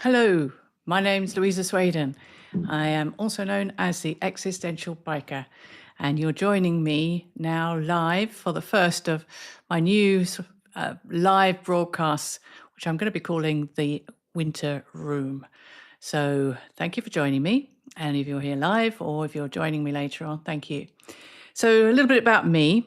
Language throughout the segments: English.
Hello, my name's Louisa Swaden. I am also known as the Existential Biker, and you're joining me now live for the first of my new live broadcasts, which I'm going to be calling the Winter Room. So thank you for joining me. And if you're here live or if you're joining me later on, thank you. So a little bit about me.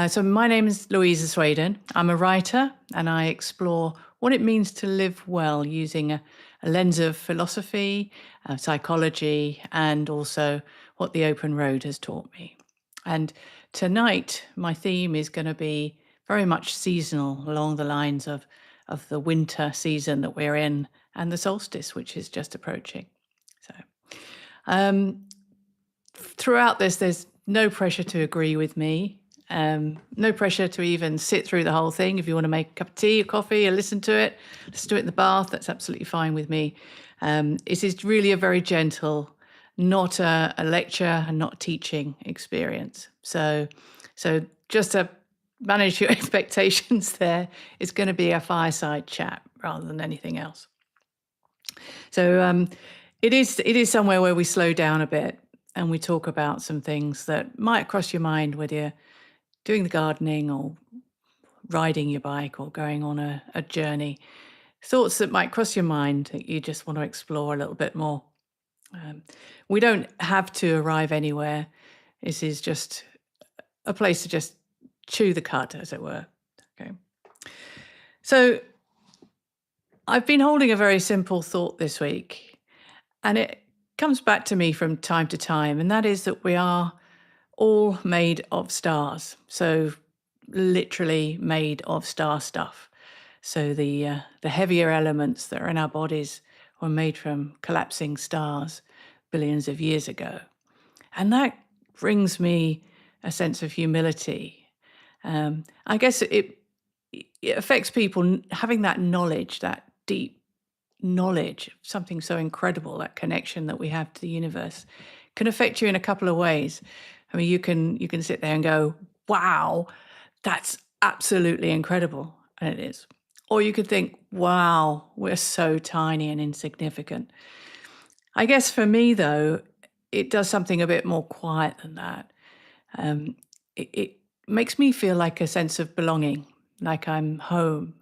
So my name is Louisa Swaden. I'm a writer and I explore what it means to live well using a lens of philosophy, psychology, and also what the open road has taught me. And tonight, my theme is going to be very much seasonal along the lines of the winter season that we're in and the solstice, which is just approaching. So throughout this, there's no pressure to agree with me. No pressure to even sit through the whole thing. If you want to make a cup of tea or coffee or listen to it in the bath, that's absolutely fine with me. It is really a very gentle, not a lecture and not teaching experience. So just to manage your expectations there, it's going to be a fireside chat rather than anything else. So it is somewhere where we slow down a bit and we talk about some things that might cross your mind, whether you're doing the gardening or riding your bike or going on a journey, thoughts that might cross your mind that you just want to explore a little bit more. We don't have to arrive anywhere. This is just a place to just chew the cud, as it were. Okay. So I've been holding a very simple thought this week, and it comes back to me from time to time, and that is that we are all made of stars. So literally made of star stuff. So the heavier elements that are in our bodies were made from collapsing stars billions of years ago. And that brings me a sense of humility. I guess it affects people having that knowledge, that deep knowledge of something so incredible, that connection that we have to the universe, can affect you in a couple of ways. I mean, you can sit there and go, wow, that's absolutely incredible. And it is. Or you could think, wow, we're so tiny and insignificant. I guess for me, though, it does something a bit more quiet than that. It makes me feel like a sense of belonging, like I'm home.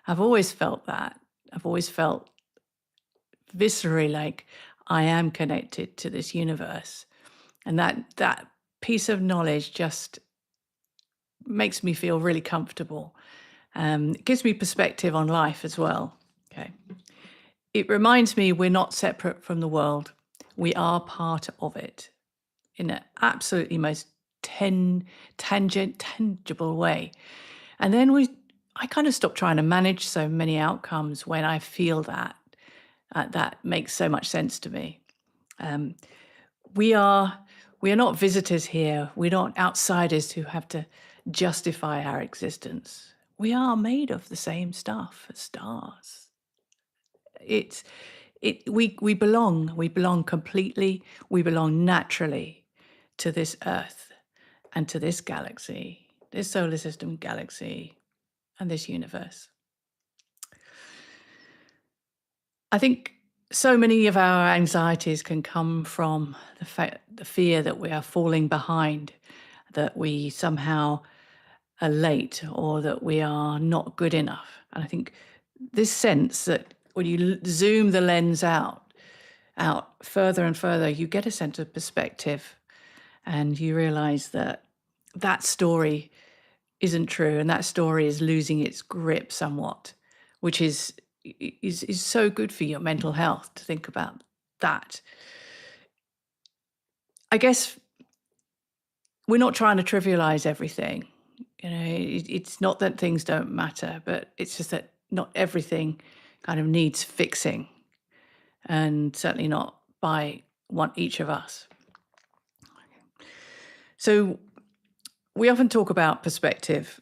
I've always felt that. I've always felt viscerally like I am connected to this universe. And that piece of knowledge just makes me feel really comfortable. It gives me perspective on life as well. Okay. It reminds me we're not separate from the world. We are part of it in an absolutely most tangible way. And then I kind of stop trying to manage so many outcomes when I feel that. That makes so much sense to me. We are not visitors here. We're not outsiders who have to justify our existence. We are made of the same stuff as stars. We belong completely. We belong naturally to this earth and to this galaxy, this solar system galaxy, and this universe. I think so many of our anxieties can come from the fear that we are falling behind, that we somehow are late or that we are not good enough. And I think this sense that when you zoom the lens out further and further, you get a sense of perspective and you realize that that story isn't true and that story is losing its grip somewhat, which is so good for your mental health to think about that. I guess we're not trying to trivialize everything. You know, it's not that things don't matter, but it's just that not everything kind of needs fixing, and certainly not by each of us. So we often talk about perspective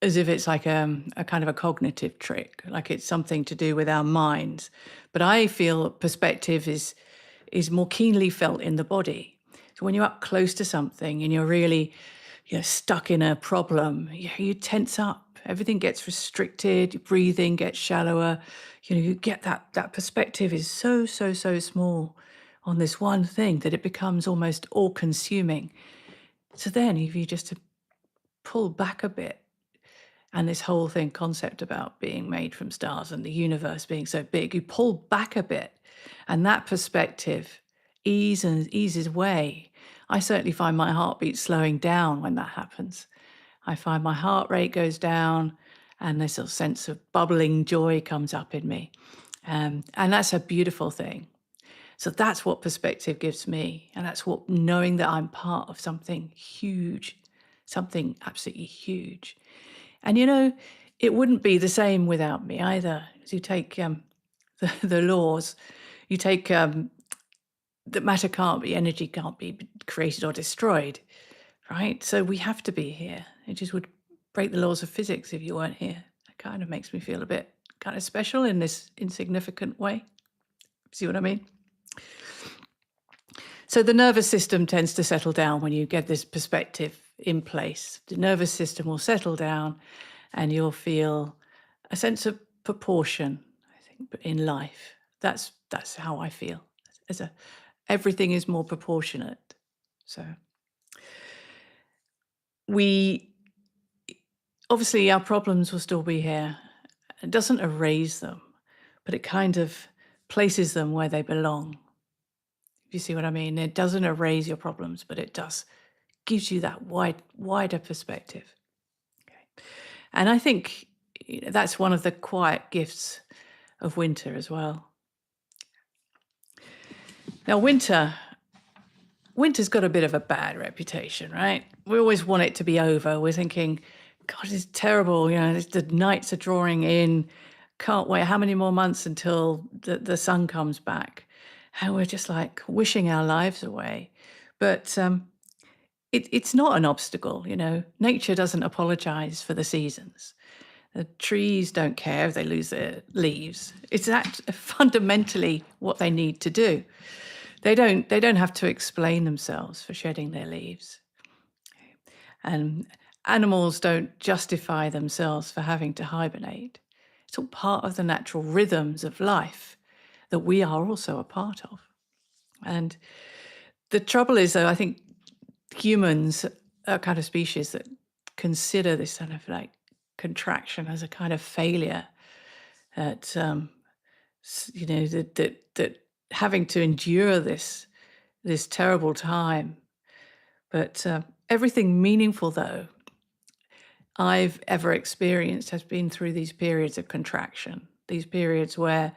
as if it's like a kind of a cognitive trick, like it's something to do with our minds. But I feel perspective is more keenly felt in the body. So when you're up close to something and you're really stuck in a problem, you tense up, Everything gets restricted. Your breathing gets shallower. You get that perspective is so, so, so small on this one thing that it becomes almost all-consuming. So then if you just to pull back a bit, and this whole concept about being made from stars and the universe being so big, you pull back a bit, and that perspective eases away. I certainly find my heartbeat slowing down when that happens. I find my heart rate goes down, and this sort of sense of bubbling joy comes up in me. And that's a beautiful thing. So that's what perspective gives me. And that's what knowing that I'm part of something huge, something absolutely huge. And it wouldn't be the same without me either. As you take the laws, you take that matter can't be, energy can't be created or destroyed, right? So we have to be here. It just would break the laws of physics if you weren't here. It kind of makes me feel a bit kind of special in this insignificant way. See what I mean? So the nervous system tends to settle down when you get this perspective in place. The nervous system will settle down, and you'll feel a sense of proportion, I think, in life. That's how I feel. Everything is more proportionate. So obviously our problems will still be here. It doesn't erase them, but it kind of places them where they belong. If you see what I mean? It doesn't erase your problems, but it gives you that wider perspective. Okay. And I think that's one of the quiet gifts of winter as well. Now, winter's got a bit of a bad reputation, right? We always want it to be over. We're thinking, God, it's terrible. The nights are drawing in. Can't wait. How many more months until the sun comes back? And we're just like wishing our lives away. But it's not an obstacle. Nature doesn't apologize for the seasons. The trees don't care if they lose their leaves. It's fundamentally what they need to do. They don't have to explain themselves for shedding their leaves. And animals don't justify themselves for having to hibernate. It's all part of the natural rhythms of life that we are also a part of. And the trouble is, though, I think humans are a kind of species that consider this kind of like contraction as a kind of failure, that that having to endure this terrible time. But everything meaningful, though, I've ever experienced has been through these periods of contraction, these periods where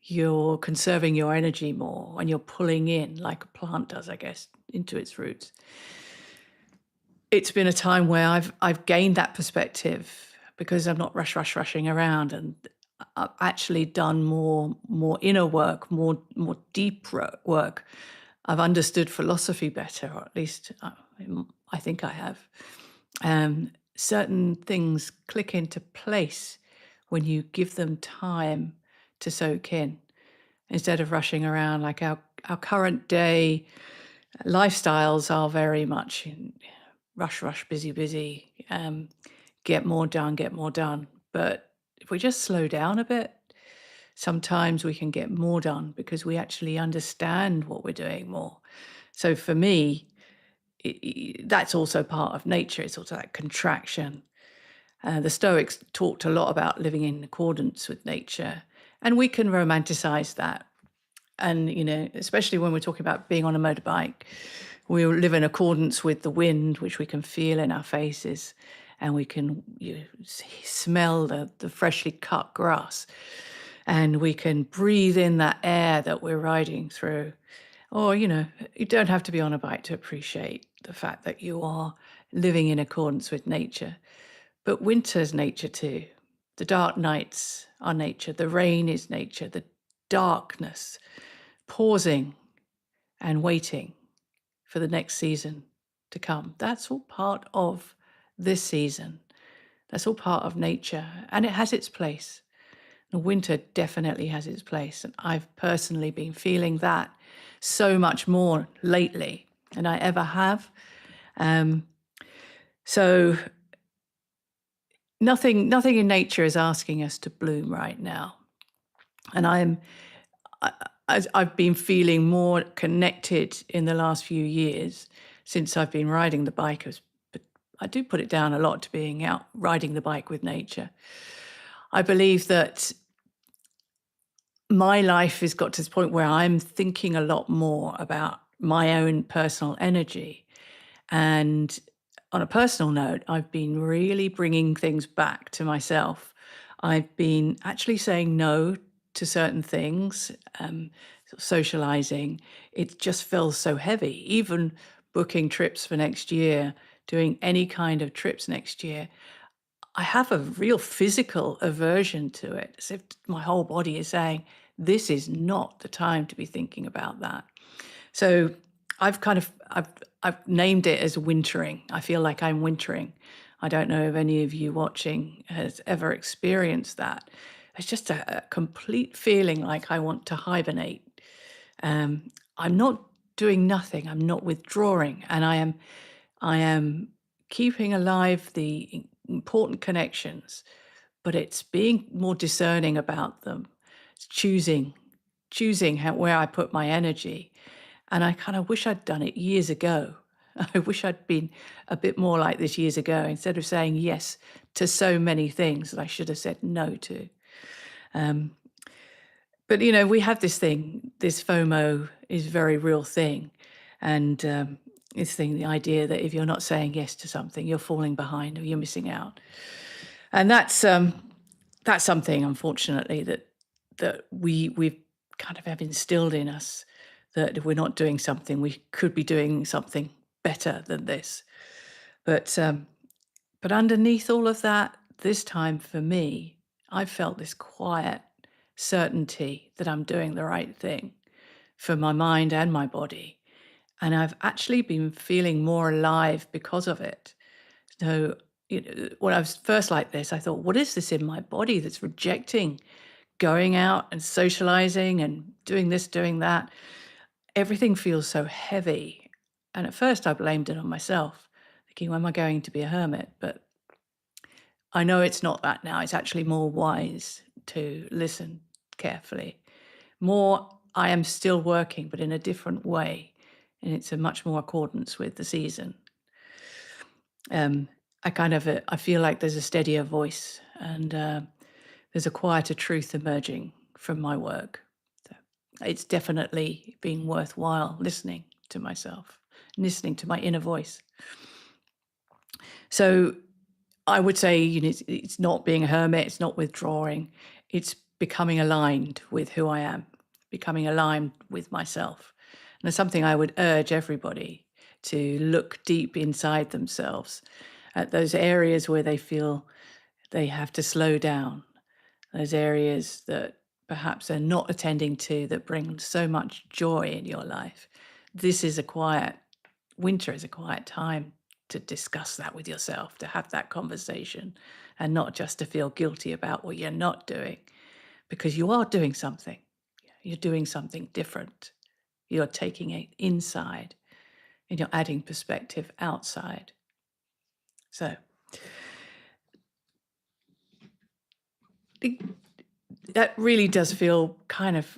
you're conserving your energy more and you're pulling in, like a plant does, I guess, into its roots. It's been a time where I've gained that perspective because I'm not rushing around, and I've actually done more inner work, more deep work. I've understood philosophy better, or at least I think I have. Certain things click into place when you give them time to soak in, instead of rushing around. Like our current day lifestyles are very much in rush, busy, get more done. But if we just slow down a bit, sometimes we can get more done because we actually understand what we're doing more. So for me, that's also part of nature. It's also that contraction. The Stoics talked a lot about living in accordance with nature, and we can romanticize that. And, especially when we're talking about being on a motorbike, we live in accordance with the wind, which we can feel in our faces, and we can smell the freshly cut grass, and we can breathe in that air that we're riding through. Or, you don't have to be on a bike to appreciate the fact that you are living in accordance with nature. But winter's nature too. The dark nights are nature. The rain is nature. The darkness, pausing and waiting for the next season to come. That's all part of this season. That's all part of nature, and it has its place. And winter definitely has its place. And I've personally been feeling that so much more lately than I ever have. So nothing in nature is asking us to bloom right now. And I've been feeling more connected in the last few years since I've been riding the bike. But I do put it down a lot to being out riding the bike with nature. I believe that my life has got to this point where I'm thinking a lot more about my own personal energy. And on a personal note, I've been really bringing things back to myself. I've been actually saying no to certain things, sort of socializing. It just feels so heavy. Even booking trips for next year, doing any kind of trips next year, I have a real physical aversion to it, as if my whole body is saying, this is not the time to be thinking about that. So I've named it as wintering. I feel like I'm wintering. I don't know if any of you watching has ever experienced that. It's just a complete feeling like I want to hibernate. I'm not doing nothing. I'm not withdrawing, and I am keeping alive the important connections, but it's being more discerning about them. It's choosing where I put my energy. And I kind of wish I'd done it years ago. I wish I'd been a bit more like this years ago, instead of saying yes to so many things that I should have said no to. But we have this thing, this FOMO is a very real thing. And the idea that if you're not saying yes to something, you're falling behind or you're missing out. And that's something, unfortunately, that we've kind of have instilled in us, that if we're not doing something, we could be doing something better than this. But underneath all of that, this time for me, I felt this quiet certainty that I'm doing the right thing for my mind and my body. And I've actually been feeling more alive because of it. So, when I was first like this, I thought, what is this in my body that's rejecting going out and socializing and doing this, doing that? Everything feels so heavy. And at first I blamed it on myself, thinking, well, am I going to be a hermit? But I know it's not that now. It's actually more wise to listen carefully. More, I am still working, but in a different way. And it's a much more accordance with the season. I feel like there's a steadier voice, and there's a quieter truth emerging from my work. So it's definitely been worthwhile listening to myself, listening to my inner voice. So I would say, it's not being a hermit, it's not withdrawing, it's becoming aligned with who I am, becoming aligned with myself. And it's something I would urge everybody to look deep inside themselves at those areas where they feel they have to slow down, those areas that perhaps they're not attending to that bring so much joy in your life. Winter is a quiet time to discuss that with yourself, to have that conversation, and not just to feel guilty about what you're not doing, because you are doing something. You're doing something different. You're taking it inside and you're adding perspective outside. So that really does feel kind of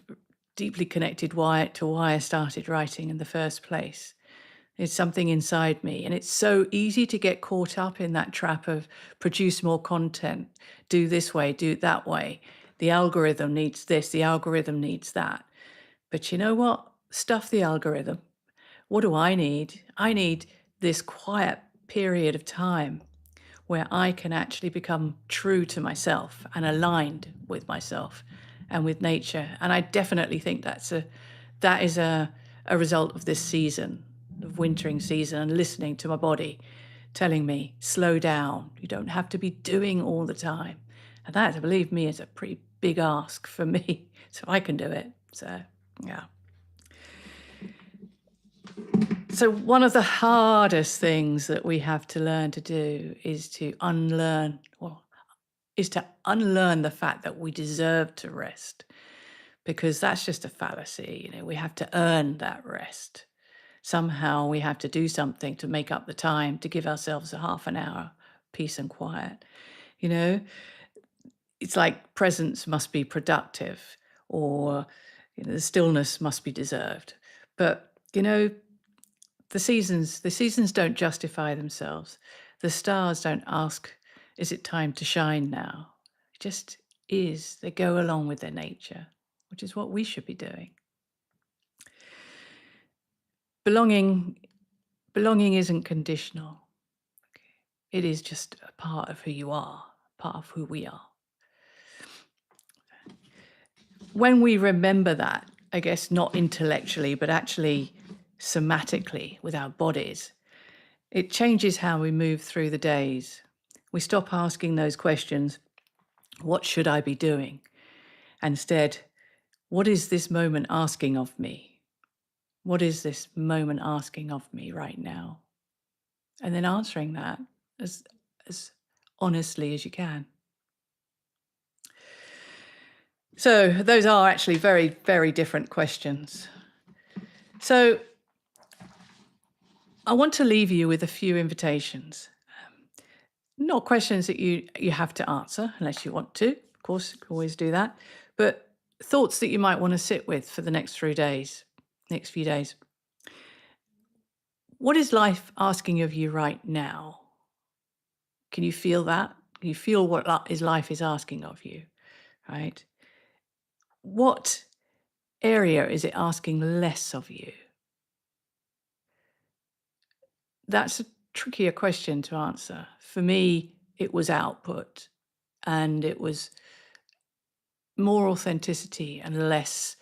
deeply connected to why I started writing in the first place. It's something inside me, and it's so easy to get caught up in that trap of produce more content, do this way, do it that way. The algorithm needs this, the algorithm needs that. But you know what? Stuff the algorithm. What do I need? I need this quiet period of time where I can actually become true to myself and aligned with myself and with nature. And I definitely think that is a result of this season, of wintering season, and listening to my body telling me, slow down. You don't have to be doing all the time. And that, believe me, is a pretty big ask for me. So I can do it. So, yeah. So one of the hardest things that we have to learn to do is to unlearn the fact that we deserve to rest, because that's just a fallacy. We have to earn that rest. Somehow we have to do something to make up the time to give ourselves a half an hour peace and quiet. You know, it's like presence must be productive, or the stillness must be deserved. But the seasons don't justify themselves. The stars don't ask, is it time to shine now? It just is. They go along with their nature, which is what we should be doing. Belonging isn't conditional. It is just a part of who you are, part of who we are. When we remember that, I guess not intellectually, but actually somatically with our bodies, it changes how we move through the days. We stop asking those questions, what should I be doing? Instead, what is this moment asking of me? What is this moment asking of me right now? And then answering that as honestly as you can. So those are actually very, very different questions. So I want to leave you with a few invitations. Not questions that you have to answer unless you want to. Of course, you can always do that. But thoughts that you might want to sit with for the next few days. What is life asking of you right now? Can you feel that? Can you feel what life is asking of you, right? What area is it asking less of you? That's a trickier question to answer. For me, it was output, and it was more authenticity and less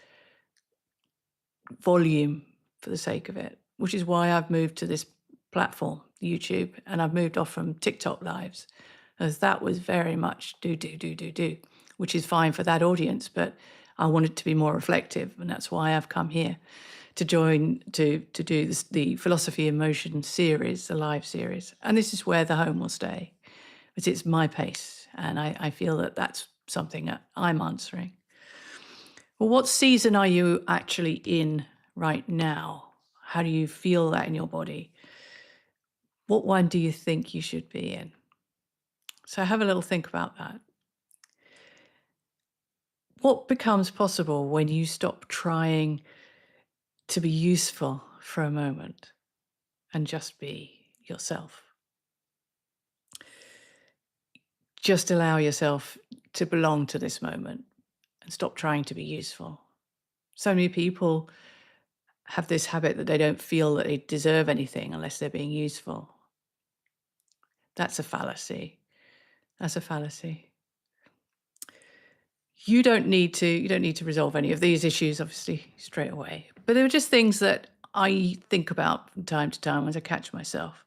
volume for the sake of it, which is why I've moved to this platform, YouTube, and I've moved off from TikTok lives, as that was very much do, which is fine for that audience, but I want it to be more reflective, and that's why I've come here to join to do this, the Philosophy in Motion series, the live series. And this is where the home will stay, but it's my pace, and I feel that that's something that I'm answering. Well, what season are you actually in right now? How do you feel that in your body? What one do you think you should be in? So have a little think about that. What becomes possible when you stop trying to be useful for a moment and just be yourself? Just allow yourself to belong to this moment and stop trying to be useful. So many people have this habit that they don't feel that they deserve anything unless they're being useful. That's a fallacy. That's a fallacy. You don't need to resolve any of these issues, obviously, straight away. But they're just things that I think about from time to time as I catch myself.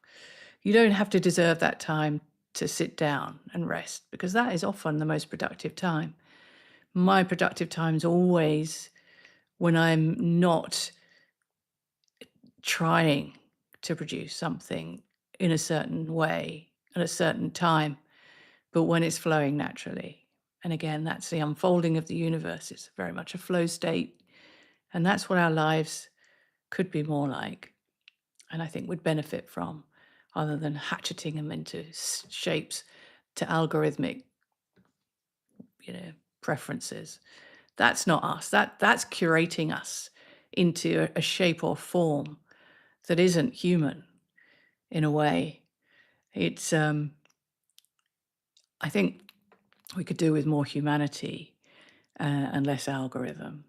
You don't have to deserve that time to sit down and rest, because that is often the most productive time. My productive time is always when I'm not trying to produce something in a certain way at a certain time, but when it's flowing naturally. And again, that's the unfolding of the universe. It's very much a flow state. And that's what our lives could be more like, and I think would benefit from, other than hatcheting them into shapes to algorithmic, preferences. That's not us. That's curating us into a shape or form that isn't human in a way. It's I think we could do with more humanity and less algorithm.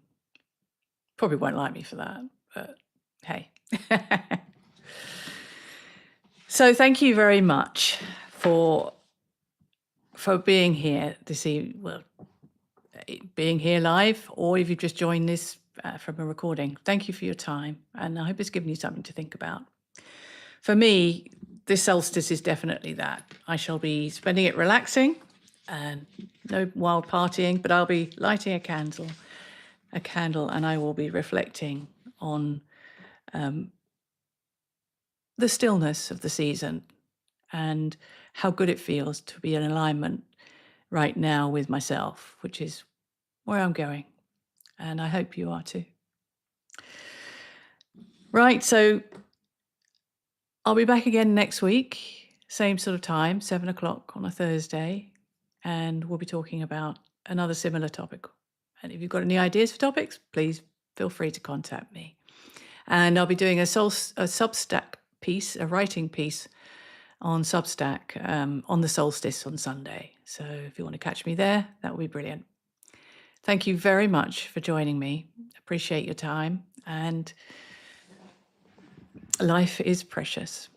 Probably won't like me for that, but hey. So thank you very much for being here this evening. Well, being here live, or if you've just joined this from a recording. Thank you for your time, and I hope it's given you something to think about. For me, this solstice is definitely that. I shall be spending it relaxing and no wild partying, but I'll be lighting a candle, and I will be reflecting on the stillness of the season and how good it feels to be in alignment right now with myself, which is where I'm going. And I hope you are too. Right, so I'll be back again next week, same sort of time, 7 o'clock on a Thursday. and we'll be talking about another similar topic. And if you've got any ideas for topics, please feel free to contact me. And I'll be doing a Substack piece, a writing piece on Substack on the solstice on Sunday. So if you want to catch me there, that would be brilliant. Thank you very much for joining me. Appreciate your time. And life is precious.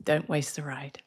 Don't waste the ride.